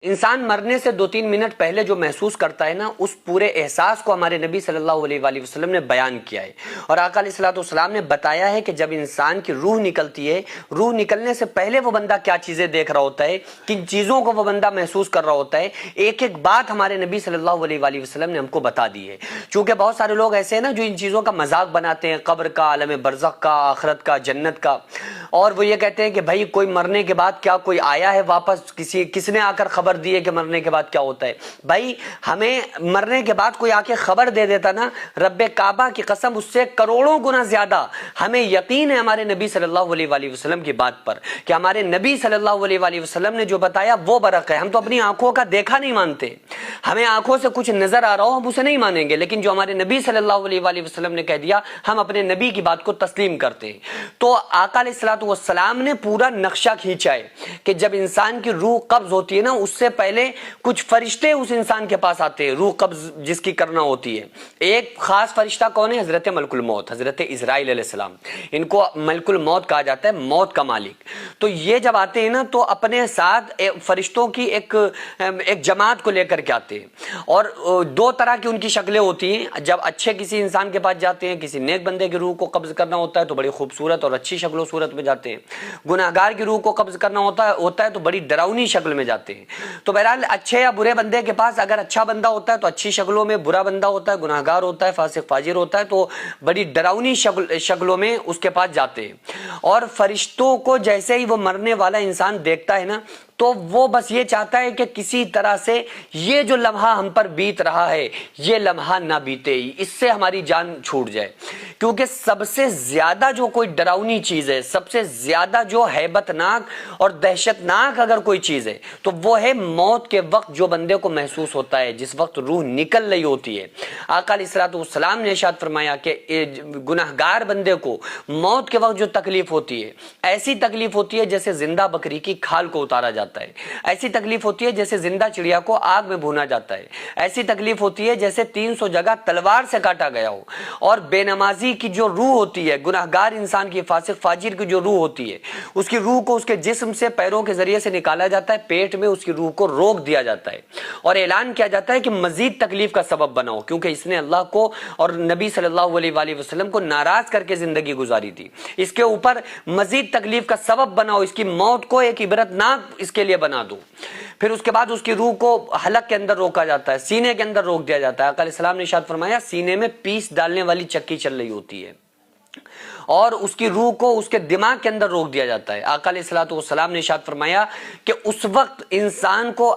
انسان مرنے سے 2-3 منٹ پہلے جو محسوس کرتا ہے نا، اس پورے احساس کو ہمارے نبی صلی اللہ علیہ وآلہ وسلم نے بیان کیا ہے، اور آقا علیہ الصلوۃ والسلام نے بتایا ہے کہ جب انسان کی روح نکلتی ہے، روح نکلنے سے پہلے وہ بندہ کیا چیزیں دیکھ رہا ہوتا ہے، کن چیزوں کو وہ بندہ محسوس کر رہا ہوتا ہے، ایک ایک بات ہمارے نبی صلی اللہ علیہ وآلہ وسلم نے ہم کو بتا دی ہے۔ چونکہ بہت سارے لوگ ایسے ہیں نا جو ان چیزوں کا مذاق بناتے ہیں، قبر کا، عالم برزخ کا، آخرت کا، جنت کا، اور وہ یہ کہتے ہیں کہ بھائی کوئی مرنے کے بعد کیا کوئی آیا ہے واپس، کس نے آ کر خبر دی ہے کہ مرنے کے بعد کیا ہوتا ہے؟ بھائی ہمیں مرنے کے بعد کوئی آ کے خبر دے دیتا نا، رب کعبہ کی قسم اس سے کروڑوں گنا زیادہ ہمیں یقین ہے ہمارے نبی صلی اللہ علیہ وآلہ وسلم کی بات پر، کہ ہمارے نبی صلی اللہ علیہ وآلہ وسلم نے جو بتایا وہ برحق ہے۔ ہم تو اپنی آنکھوں کا دیکھا نہیں مانتے، ہمیں آنکھوں سے کچھ نظر آ رہا ہو ہم اسے نہیں مانیں گے، لیکن جو ہمارے نبی صلی اللہ علیہ وآلہ وسلم نے کہہ دیا ہم اپنے نبی کی بات کو تسلیم کرتے ہیں۔ تو آقا علیہ الصلوۃ والسلام نے پورا نقشہ کھینچا ہے کہ جب انسان کی روح قبض ہوتی ہے نا، اس سے پہلے کچھ فرشتے اس انسان کے پاس آتے ہیں، روح قبض جس کی کرنا ہوتی ہے۔ ایک خاص فرشتہ کون ہے؟ حضرت ملک الموت، حضرت اسرائیل علیہ السلام، ان کو ملک الموت کہا جاتا ہے، موت کا مالک۔ تو یہ جب آتے ہیں نا تو اپنے ساتھ فرشتوں کی ایک جماعت کو لے کر کے آتے ہیں، اور دو طرح کی ان کی شکلیں ہوتی ہیں۔ جب اچھے کسی انسان کے پاس جاتے ہیں، کسی نیک بندے کی روح کو قبض کرنا ہوتا ہے تو بڑی خوبصورت اور اچھی شکل و صورت میں جاتے ہیں، گناہگار کی روح کو قبض کرنا ہوتا ہے تو بڑی ڈراؤنی شکل میں جاتے ہیں۔ تو بہرحال اچھے یا برے بندے کے پاس اگر اچھا بندہ ہوتا ہے تو اچھی شکلوں میں، برا بندہ ہوتا ہے، گناہگار ہوتا ہے، فاسق فاجر ہوتا ہے تو بڑی ڈراؤنی شکلوں میں اس کے پاس جاتے ہیں۔ اور فرشتوں کو جیسے ہی وہ مرنے والا انسان دیکھتا ہے نا تو وہ بس یہ چاہتا ہے کہ کسی طرح سے یہ جو لمحہ ہم پر بیت رہا ہے یہ لمحہ نہ بیتے ہی، اس سے ہماری جان چھوٹ جائے۔ کیونکہ سب سے زیادہ جو کوئی ڈراؤنی چیز ہے، سب سے زیادہ جو ہیبت ناک اور دہشت ناک اگر کوئی چیز ہے تو وہ ہے موت کے وقت جو بندے کو محسوس ہوتا ہے، جس وقت روح نکل رہی ہوتی ہے۔ آقا علیہ الصلوۃ والسلام نے ارشاد فرمایا کہ گناہگار بندے کو موت کے وقت جو تکلیف ہوتی ہے، ایسی تکلیف ہوتی ہے جیسے زندہ بکری کی کھال کو اتارا جاتا ہے، ایسی تکلیف ہوتی ہے جیسے زندہ چڑیا کو آگ میں بھونا جاتا ہے، ایسی تکلیف ہوتی ہے جیسے 300 جگہ تلوار سے کاٹا گیا ہو۔ اور بے نمازی کی جو روح ہوتی ہے، گناہگار انسان کی، فاسق فاجر کی جو روح ہوتی ہے، اس کی روح کو اس کے جسم سے پیروں کے ذریعے سے نکالا جاتا ہے، پیٹ میں اس کی روح کو روک دیا جاتا ہے اور اعلان کیا جاتا ہے کہ مزید تکلیف کا سبب بناؤ، کیونکہ اس نے اللہ کو اور نبی صلی اللہ علیہ وآلہ وسلم کو ناراض کر کے زندگی گزاری تھی، اس کے اوپر مزید تکلیف کا سبب بناؤ، اس کی موت کو ایک عبرتناک اس کے لیے بنا دو۔ پھر اس کے بعد اس کی روح کو حلق کے اندر روکا جاتا ہے، سینے کے اندر روک دیا جاتا ہے۔ آقا علیہ السلام نے ارشاد فرمایا سینے میں پیس ڈالنے والی چکی چل رہی ہوتی ہے، اور اس کی روح کو اس کے دماغ کے اندر روک دیا جاتا ہے۔ آقا علیہ الصلوۃ والسلام نے ارشاد فرمایا کہ اس وقت انسان کو